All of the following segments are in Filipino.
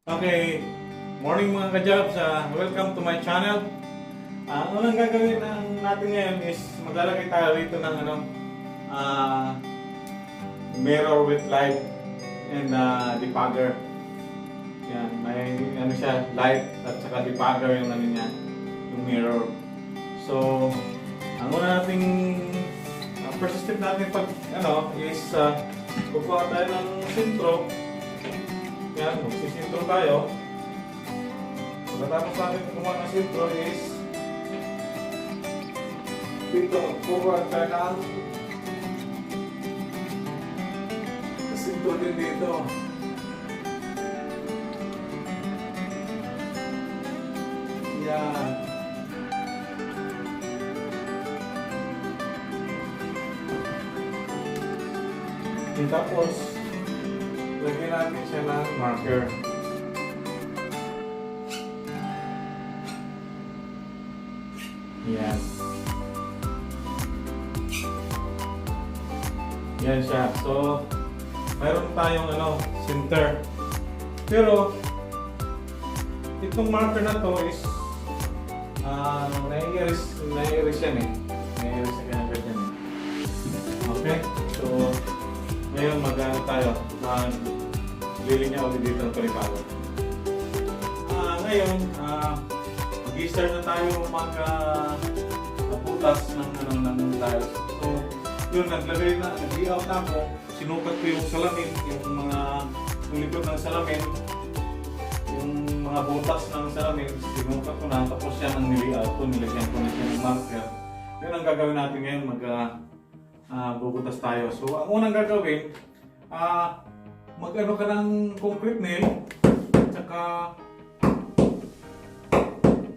Okay, morning mga ka-jobs. Welcome to my channel. Ang unang gagawin natin ngayon is maglalagay tayo rito ng mirror with light and debugger. Yan, may siya, light at saka debugger yung niya, yung mirror. So, ang una nating first step natin pag is kukuha tayo ng sintro. Yan, magsisintro tayo. Pagkatapos natin kumuha ng sintro is dito, kukuha tayo ng sintro din dito. Yan. Tapos, lagyan natin siya ng marker. Yan. Yan siya. So, mayroon tayong center. Pero, itong marker na to is nai-erase yan eh. Nai-erase na kanya ganyan eh. Okay? So, ngayon tayo. Lilinya ulit dito ng palipago. Ngayon, mag-i-start na tayo magbutas ng tiles. So, yun, nag-layout na ako. Sinukat ko yung salamin, yung likod ng salamin, yung mga butas ng salamin, sinukat ko na. Tapos yan ang niliaut ko, nilagyan ko na siya ng marker. Yun ang gagawin natin ngayon, bubutas tayo. So, ang unang gagawin, mag-ano ka ng concrete nail, tsaka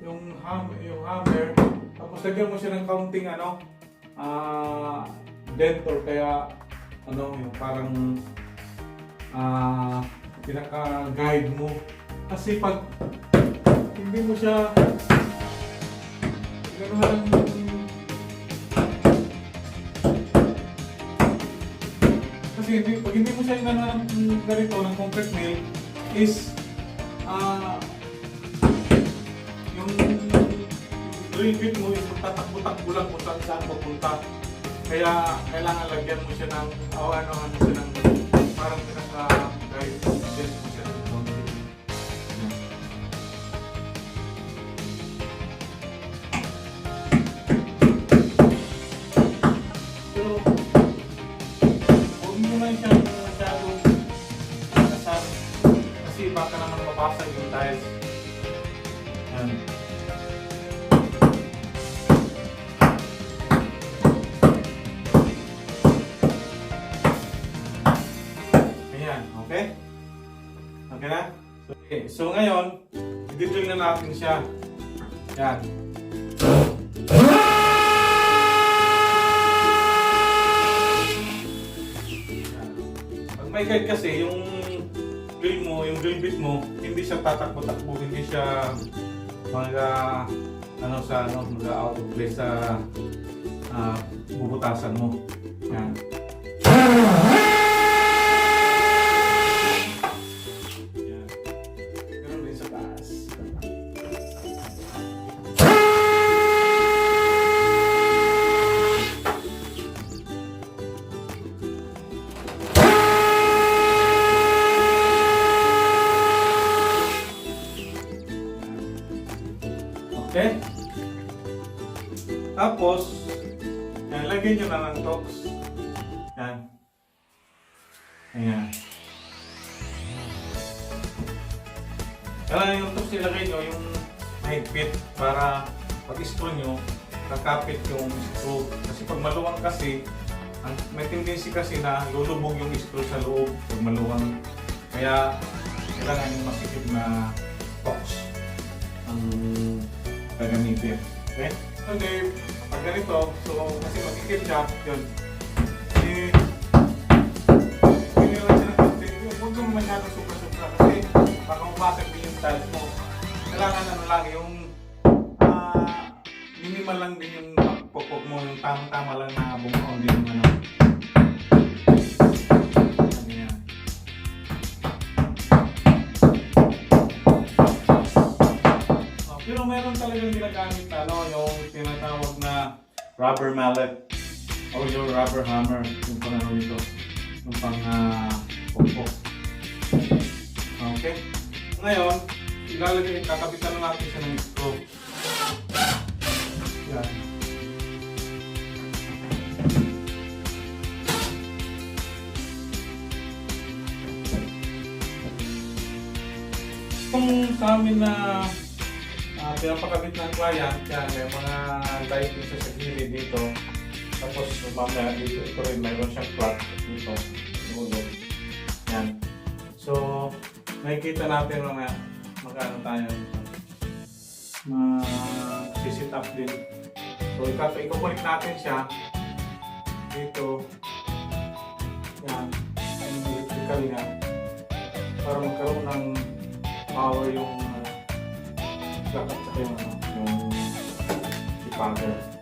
yung hammer, tapos lagyan mo siya ng counting dent or kaya yung parang pinaka-guide mo. Kasi pag hindi mo siya gano'n kasi pag hindi mo siya ganito ng concrete nail is yung drill bit mo is tatakbo-takbo lang kung saan pupunta. Kaya kailangan lagyan mo siya ng parang pinaka-guide mo siya ng concrete. Pero siyang masyadong kasar kasi baka naman mapasag yung tiles. Yan. Ayan, okay? Okay na? Okay, so ngayon, i-drill na natin siya. Yan. May guide kasi yung drill bit mo, hindi siya tatakbo-takbo, hindi siya mag-out of place sa bubutasan mo. Yan. Yan. Ganun din sa taas. Okay? Tapos, yan, lagyan nyo na ng tox. Yan. Ayan. Kailangan yung tox ilagay nyo yung mahigpit para pag-screw nyo, kakapit yung screw. Kasi pag maluwang kasi, may tendency kasi na lulubog yung screw sa loob pag maluwang. Kaya, kailangan yung masikip na tox ang gagamitin. Okay? So, pag ganito, kasi magkikip siya, yun. Hindi lang siya ng konti. Huwag kang masyadong supra-supra kasi baka mabasag din yung tiles mo. Kailangan yung minimal lang din yung pagpupok mo, yung tama-tama lang na bumukaw din yung Ayan. meron talagang ginagamit na ano, yung tinatawag na rubber mallet o yung rubber hammer, yung pang ano nito, yung pang pokpok. Okay? Ngayon, kakapitan na natin siya ng screw. Yan. Kung sa amin na pinapakabit ng client, yan, may mga light dito sa gilid dito. Tapos mamaya dito, ito rin, mayroon siyang plug dito. Dulo. Yan. So, nakikita natin na magkano tayo dito. Mag-sit up din. So, ikukunik natin siya dito. Yan. Electrically nga. Para magkaroon ng power yung dapat sa yung debugger.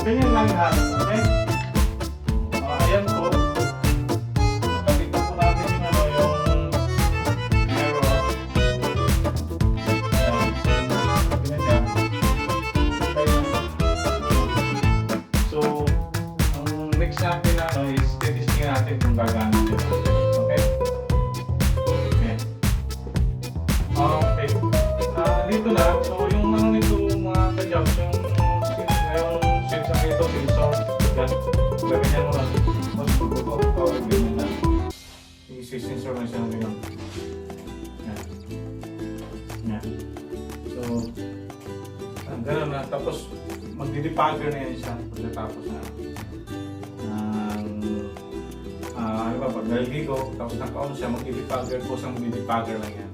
Ganyan lang lahat, okay? Ayan po. Nakabit po natin yung ano, yung mirror. Ayan. Ganyan siya. So, ang next natin na is titistingin natin kung gagana siya. Okay? Okay. Okay. Dito na. So, yung ano nito mga ka-jobs, yung ito, sensor. Yan. Ganyan mo lang. Mas pag-power ganyan na. I-sensor na siya ng ganyan. Yan. Yan. So, gano'n na. Tapos, magdi-debugger na yan siya. Pagkatapos na. Ano ba, pag naliligo, tapos naka-on siya, magdi-debugger po sa magdi-debugger lang yan.